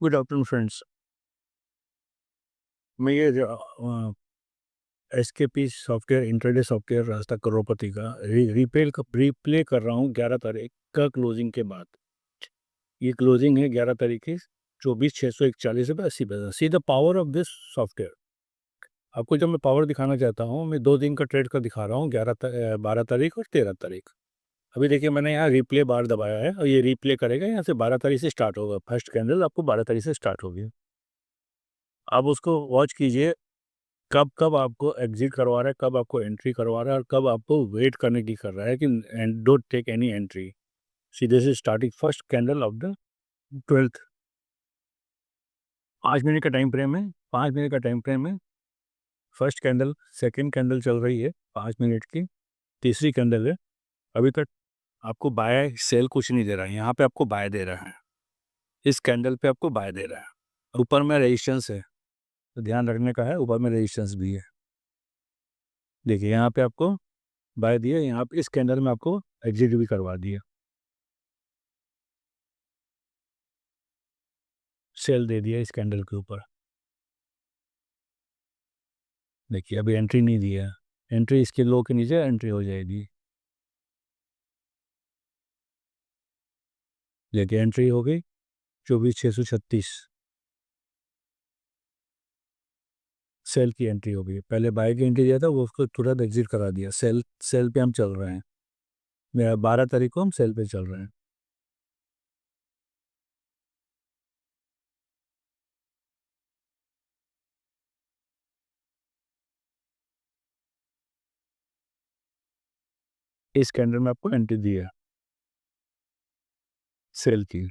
Good afternoon friends. मैं ये SKP software intraday software रास्ता करोड़पति का रिप्ले कर रहा हूँ 11 तारीख का क्लोजिंग के बाद। ये क्लोजिंग है 11 तारीख की 24,641 see the power of this software. आपको जब मैं पावर दिखाना चाहता हूँ, मैं 2 दिन का ट्रेड का दिखा रहा हूँ, 12 तारीख और 13 तारीख। अभी देखिए, मैंने यहाँ रिप्ले बार दबाया है और ये रिप्ले करेगा। यहाँ से 12 तारीख से स्टार्ट होगा। फर्स्ट कैंडल आपको 12 तारीख से स्टार्ट होगी। आप उसको वॉच कीजिए, कब कब आपको एग्जिट करवा रहा है, कब आपको एंट्री करवा रहा है और कब आपको वेट करने की कर रहा है कि डोंट टेक एनी एंट्री। सीधे से starting first candle of the 12th। 5 minute का टाइम फ्रेम है। 5 मिनट का टाइम फ्रेम है। फर्स्ट कैंडल, सेकंड कैंडल चल रही है 5 मिनट की, तीसरी कैंडल है। अभी तक आपको बाय सेल कुछ नहीं दे रहा है। यहाँ पे आपको बाय दे रहा है। इस कैंडल पे आपको बाय दे रहा है। ऊपर में रेजिस्टेंस है, तो ध्यान रखने का है। ऊपर में रेजिस्टेंस भी है। देखिए, यहाँ पे आपको बाय दिया, यहाँ पे इस कैंडल में आपको एग्जिट भी करवा दिया, सेल दे दिया इस कैंडल के ऊपर। देखिए, अभी एंट्री नहीं दिया। एंट्री इसके लो के नीचे एंट्री हो जाएगी। देखिए, एंट्री हो गई 24,636, सेल की एंट्री हो गई। पहले बाय की एंट्री दिया था, वो उसको तुरंत एग्जिट करा दिया। सेल सेल पे हम चल रहे हैं। मेरा 12 तारीख को हम सेल पे चल रहे हैं। इस कैंडल में आपको एंट्री दी है सेल की।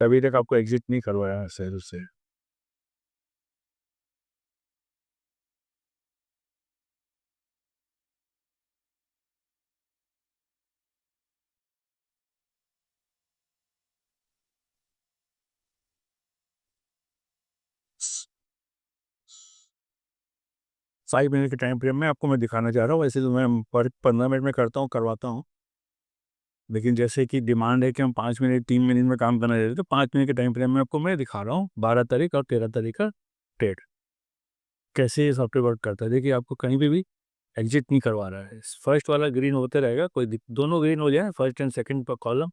अभी तक आपको एग्जिट नहीं करवाया है सेल से। फाइव मिनट के टाइम फ्रेम में आपको मैं दिखाना चाह रहा हूँ। वैसे तो मैं पर 15 मिनट में करता हूँ, करवाता हूँ, लेकिन जैसे कि डिमांड है कि हम 5 मिनट 3 मिनट में काम करना चाहते हैं, तो 5 मिनट के टाइम फ्रेम में आपको मैं दिखा रहा हूँ 12 तारीख और 13 तारीख का ट्रेड। कैसे ये सॉफ्टवेयर वर्क करता है, देखिए, आपको कहीं पे भी एग्जिट नहीं करवा रहा है। फर्स्ट वाला ग्रीन होते रहेगा, दोनों ग्रीन हो जाए, फर्स्ट एंड सेकंड पर कॉलम,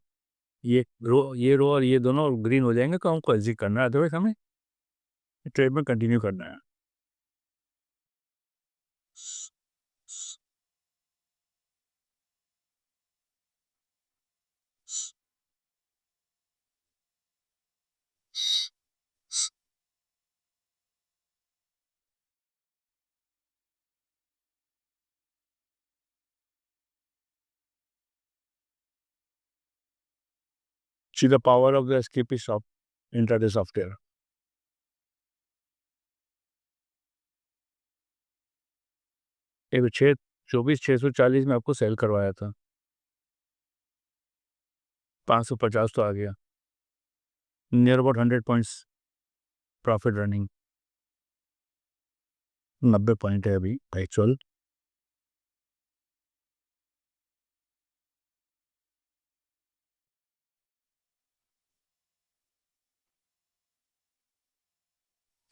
ये रो और ये दोनों ग्रीन हो जाएंगे, तो हमको एग्जिट करना है। अदरवाइज हमें ट्रेड में कंटिन्यू करना है। See the power of the SKP soft intraday software. एक 24,640 में आपको सेल करवाया था, 550 तो आ गया, near about 100 points profit running. 90 point है अभी एक्चुअल।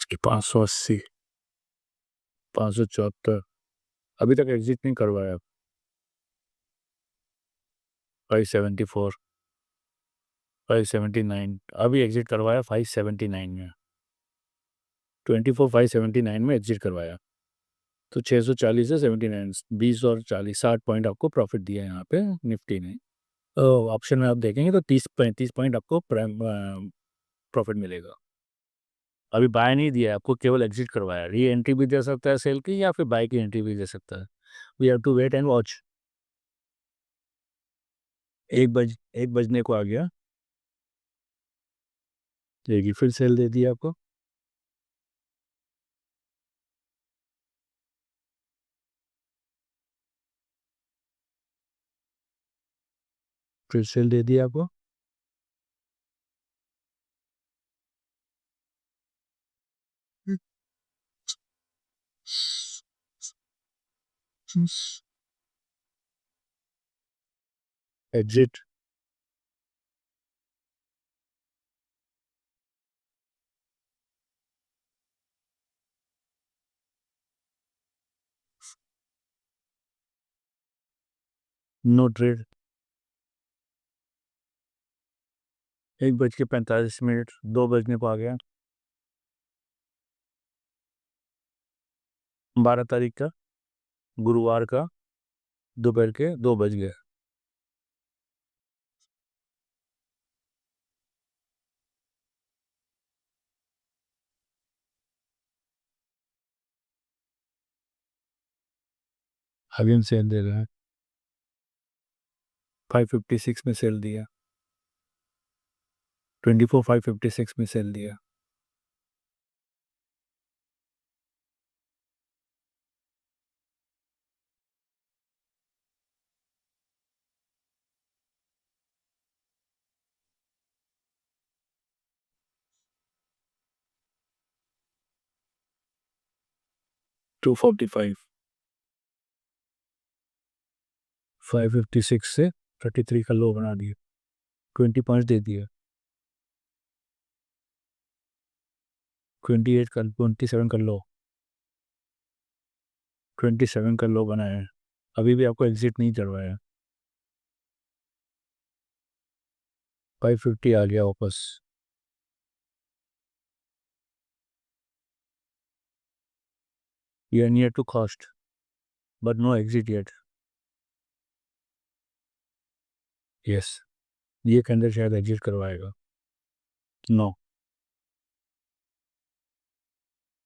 इसकी 580, 574, अभी तक एग्जिट नहीं करवाया। 574, 579, अभी एग्जिट करवाया 579 में। 24,579 में एग्जिट करवाया, तो 640 से 79, 20 और 40, 60 पॉइंट आपको प्रॉफिट दिया यहाँ पे निफ्टी ने। ऑप्शन में आप देखेंगे तो 30-35 पॉइंट आपको प्रॉफिट मिलेगा। अभी बाय नहीं दिया है आपको, केवल एग्जिट करवाया। री एंट्री भी दे सकता है सेल की, या फिर बाय की एंट्री भी दे सकता है। We have to wait and watch. 1 बजने को आ गया। देखिए, फिर सेल दे दिया आपको। फिर सेल दे दिया आपको। एग्जिट। No trade. 1:45, 2 बजने को आ गया। 12 तारीख का, गुरुवार का, दोपहर के 2 बज गए। अभी हम सेल दे रहे हैं। 556 में सेल दिया। 24,556 में सेल दिया। टू 556 से 33 का लो बना दिया। 25 दे दिया। 28 का, 27 का लो। 27 का लो बनाया है। अभी भी आपको एग्जिट नहीं करवाया। 550 आ गया वापस। You are near to cost, but no exit yet. Yes, ये कैंडल शायद एग्जिट करवाएगा। नो।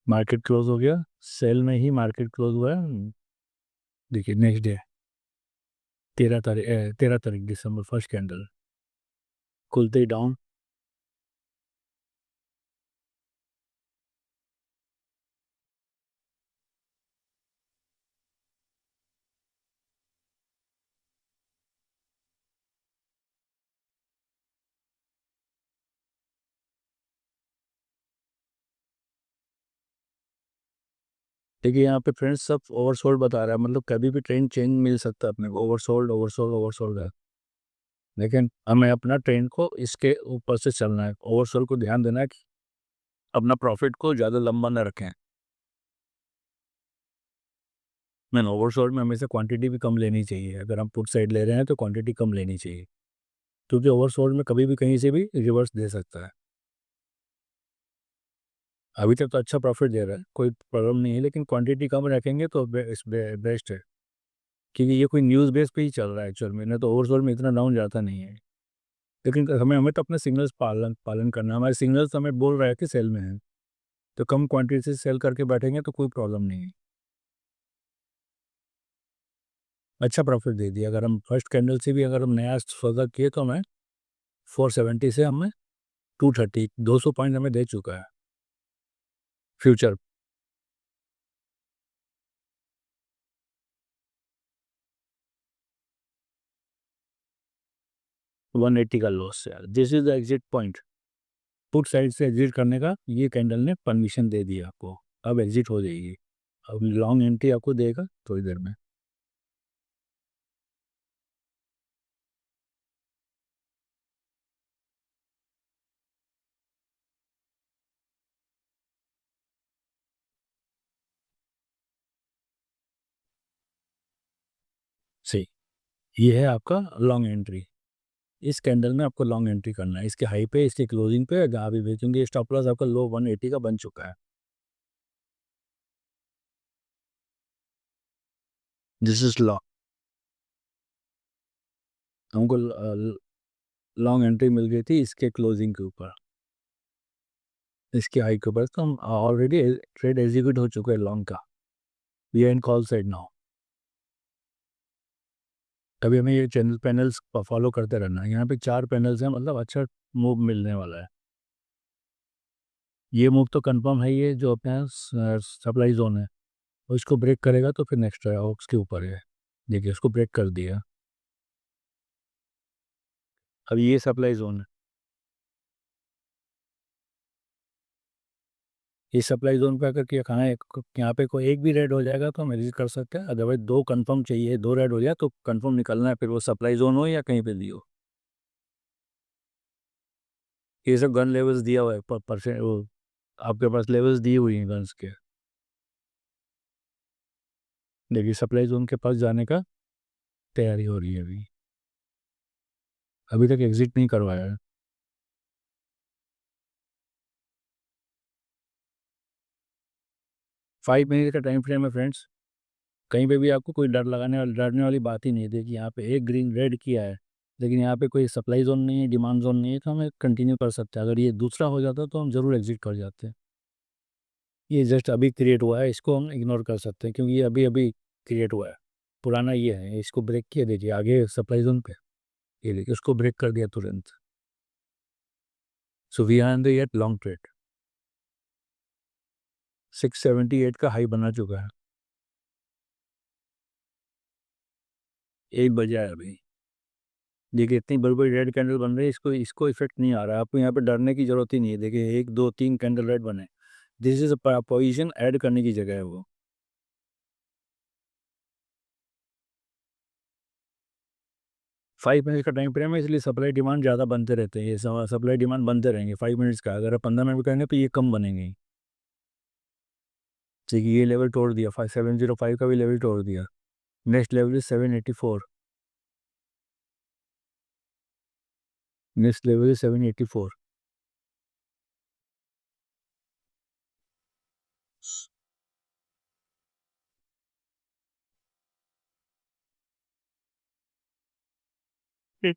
मार्केट क्लोज हो गया। सेल में ही मार्केट क्लोज हुआ है। देखिए नेक्स्ट डे 13 तारीख दिसंबर, फर्स्ट कैंडल खुलते ही डाउन। देखिए यहाँ पे फ्रेंड्स सब ओवरसोल्ड बता रहा है, मतलब कभी भी ट्रेंड चेंज मिल सकता है अपने को। ओवरसोल्ड ओवरसोल्ड ओवरसोल्ड है, लेकिन हमें अपना ट्रेंड को इसके ऊपर से चलना है। ओवरसोल्ड को ध्यान देना है कि अपना प्रॉफिट को ज़्यादा लंबा न रखें। मैं ओवरसोल्ड में हमेशा क्वांटिटी भी कम लेनी चाहिए। अगर हम पुट साइड ले रहे हैं तो क्वांटिटी कम लेनी चाहिए, क्योंकि ओवरसोल्ड में कभी भी कहीं से भी रिवर्स दे सकता है। अभी तक तो अच्छा प्रॉफिट दे रहा है, कोई प्रॉब्लम नहीं है, लेकिन क्वांटिटी कम रखेंगे तो बेस्ट है, क्योंकि ये कोई न्यूज़ बेस पे ही चल रहा है एक्चुअल में। नहीं तो ओवरसोल्ड में इतना डाउन जाता नहीं है। लेकिन हमें हमें तो अपने सिग्नल्स पालन पालन करना है। हमारे सिग्नल्स हमें बोल रहा है कि सेल में है, तो कम क्वांटिटी से सेल करके बैठेंगे तो कोई प्रॉब्लम नहीं है। अच्छा प्रॉफिट दे दिया। अगर हम फर्स्ट कैंडल से भी अगर हम नया सौदा किए तो हमें 470 से हमें 230, 200 पॉइंट हमें दे चुका है फ्यूचर। 180 का लॉस है। This is the exit point. Put side से एग्जिट करने का ये कैंडल ने परमिशन दे दिया आपको। अब एग्जिट हो जाएगी। अब लॉन्ग एंट्री आपको देगा थोड़ी देर में। सही। ये है आपका लॉन्ग एंट्री। इस कैंडल में आपको लॉन्ग एंट्री करना है, इसके हाई पे, इसके क्लोजिंग पे, जहाँ भी बेचेंगे। स्टॉप लॉस आपका लो 180 का बन चुका है। This is law. हमको लॉन्ग एंट्री मिल गई थी इसके क्लोजिंग के ऊपर, इसके हाई के ऊपर। तो हम ऑलरेडी ट्रेड एग्जीक्यूट हो चुका है लॉन्ग का। We are in call side now. तभी हमें ये चैनल पैनल्स फॉलो करते रहना है। यहाँ पे 4 पैनल्स हैं, मतलब अच्छा मूव मिलने वाला है। ये मूव तो कंफर्म है। ये जो अपना सप्लाई जोन है, और इसको ब्रेक करेगा तो फिर नेक्स्ट है उसके ऊपर है। देखिए उसको ब्रेक कर दिया। अब ये सप्लाई जोन है। इस सप्लाई जोन पे अगर कि कहाँ यहाँ पे कोई एक भी रेड हो जाएगा तो हम एग्जिट कर सकते हैं, अदरवाइज दो कंफर्म चाहिए, दो रेड हो जाए तो कंफर्म निकलना है, फिर वो सप्लाई जोन हो या कहीं पे भी हो। ये सब गन लेवल्स दिया हुआ है परसेंट, वो आपके पास लेवल्स दी हुई हैं गन्स के। देखिए सप्लाई जोन के पास जाने का तैयारी हो रही है अभी, अभी तक एग्जिट नहीं करवाया है। 5 मिनट का टाइम फ्रेम है फ्रेंड्स, कहीं पे भी आपको कोई डरने वाली बात ही नहीं है। देखिए यहाँ पे एक ग्रीन रेड किया है, लेकिन यहाँ पे कोई सप्लाई जोन नहीं है, डिमांड जोन नहीं है, तो हमें कंटिन्यू कर सकते हैं। अगर ये दूसरा हो जाता तो हम जरूर एग्जिट कर जाते हैं। ये जस्ट अभी क्रिएट हुआ है, इसको हम इग्नोर कर सकते हैं क्योंकि ये अभी अभी क्रिएट हुआ है। पुराना ये है, इसको ब्रेक किया, देखिए आगे सप्लाई जोन पे, ये देखिए उसको ब्रेक कर दिया तुरंत। So we are in the yet long trade. 678 का हाई बना चुका है, 1 बजे है अभी। देखिए इतनी बड़ी बड़ी रेड कैंडल बन रही है, इसको इसको इफेक्ट नहीं आ रहा है, आपको यहाँ पे डरने की जरूरत ही नहीं है। देखिए 1 2 3 कैंडल रेड बने, दिस इज पोजीशन ऐड करने की जगह है वो। 5 मिनट का टाइम फ्रेम है, इसलिए सप्लाई डिमांड ज़्यादा बनते रहते हैं, ये सप्लाई डिमांड बनते रहेंगे 5 मिनट्स का। अगर आप 15 मिनट करेंगे तो ये कम बनेंगे ही। देखिए ये लेवल तोड़ दिया, 5705 का भी लेवल तोड़ दिया। Next level is 784, next level is 784। ठीक।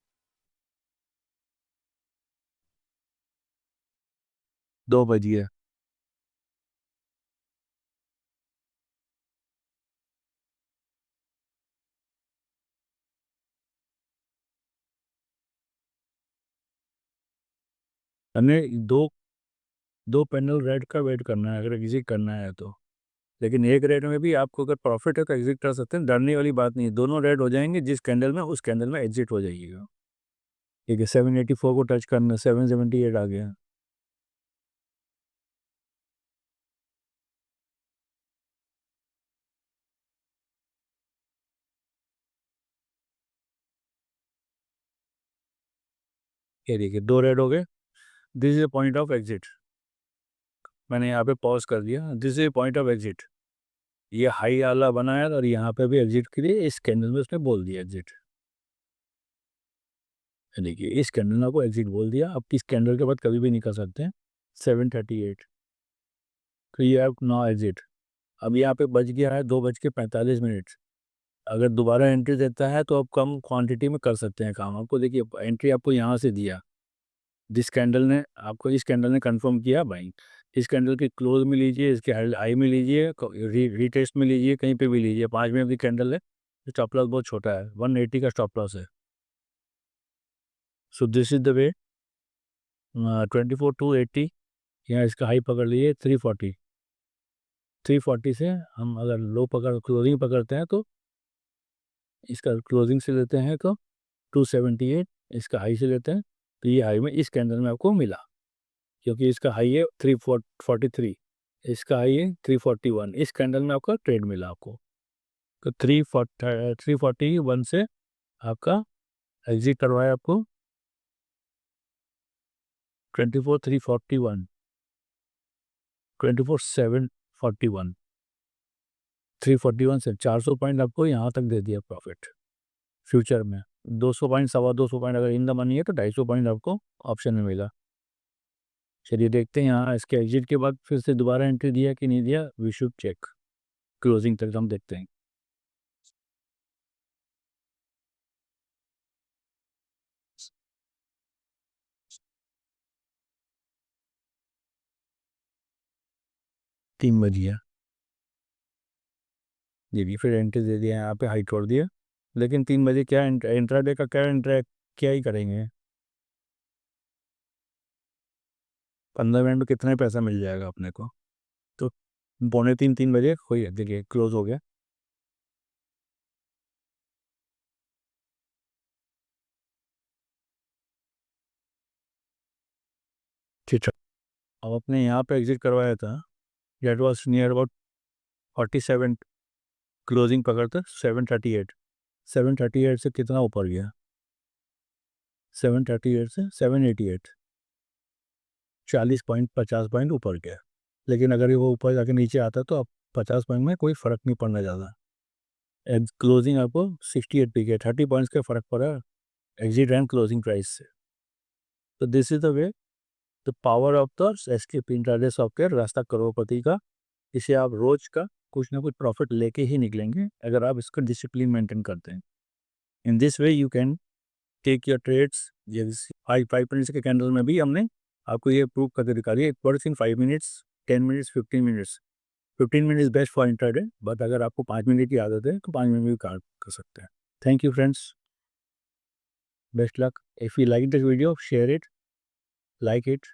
2 बज गया। हमें दो दो पैनल रेड का वेट करना है अगर एग्जिट करना है तो। लेकिन एक रेड में भी आपको अगर प्रॉफिट है तो एग्जिट कर सकते हैं, डरने वाली बात नहीं है। दोनों रेड हो जाएंगे, जिस कैंडल में उस कैंडल में एग्जिट हो जाइएगा। ठीक है 784 को टच करना, 778 आ गया। ये देखिए 2 रेड हो गए, this is a point of exit. मैंने यहाँ पे पॉज कर दिया, this is a point of exit. ये हाई आला बनाया और यहाँ पे भी एग्जिट के लिए इस कैंडल में उसने बोल दिया एग्जिट। देखिए इस कैंडल ने आपको एग्जिट बोल दिया, आप इस कैंडल के बाद कभी भी नहीं कर सकते हैं। 738, तो ये आप नो एग्जिट। अब यहाँ पे बच गया है 2:45। अगर दोबारा एंट्री देता है तो आप कम क्वांटिटी में कर सकते हैं काम। आपको देखिए एंट्री आपको यहाँ से दिया, जिस कैंडल ने आपको, इस कैंडल ने कंफर्म किया भाई। इस कैंडल के क्लोज में लीजिए, इसके हाई में लीजिए, रीटेस्ट में लीजिए, कहीं पे भी लीजिए, 5 मिनट की कैंडल है। स्टॉप लॉस बहुत छोटा है, 180 का स्टॉप लॉस है। So this is the way. 24 to 80, यहाँ इसका हाई पकड़ लीजिए 340। 340 से हम अगर लो पकड़ क्लोजिंग पकड़ते हैं तो इसका क्लोजिंग से लेते हैं तो 278, इसका हाई से लेते हैं तो ये हाई में इस कैंडल में आपको मिला, क्योंकि इसका हाई है 343, इसका हाई है 341, इस कैंडल में आपका ट्रेड मिला आपको। तो 341 से आपका एग्जिट करवाया आपको 24,341, 24,741। 341 से 400 पॉइंट आपको यहाँ तक दे दिया प्रॉफिट फ्यूचर में। 200 पॉइंट, 225 पॉइंट अगर इन द मनी है तो 250 पॉइंट आपको ऑप्शन में मिला। चलिए देखते हैं यहाँ इसके एग्जिट के बाद फिर से दोबारा एंट्री दिया कि नहीं दिया, वी शुड चेक। क्लोजिंग तक हम देखते हैं। तीन बज गया, जी भी फिर एंट्री दे दिया यहाँ पे, हाई छोड़ दिया। लेकिन 3 बजे क्या इंट्राडे का क्या क्या ही करेंगे। 15 मिनट में कितना ही पैसा मिल जाएगा अपने को। तो 2:45 3 बजे हो गया, देखिए क्लोज हो गया। ठीक है, अब अपने यहाँ पे एग्जिट करवाया था that was near about 47, closing पकड़ते 738, 738 से कितना ऊपर गया, 738 से 788, 40 पॉइंट 50 पॉइंट ऊपर गया। लेकिन अगर ये वो ऊपर जाके नीचे आता तो आप 50 पॉइंट में कोई फ़र्क नहीं पड़ना ज़्यादा। क्लोजिंग आपको 68 पे गया, 30 पॉइंट्स का फ़र्क पड़ा एग्जिट एंड क्लोजिंग प्राइस से। तो this is the way, the power of the escape intraday software, रास्ता करोड़पति का। इसे आप रोज का कुछ ना कुछ प्रॉफिट लेके ही निकलेंगे अगर आप इसका डिसिप्लिन मेंटेन करते हैं। In this way you can take your trades. ये 5 मिनट्स के कैंडल में भी हमने आपको ये प्रूव करके दिखा दिया, it works in 5 minutes, 10 minutes, 15 minutes. 15 minute is best for intraday, but अगर आपको 5 मिनट की आदत है तो 5 मिनट में भी काम कर सकते हैं। Thank you friends, best luck. If you like this video, share it, like it,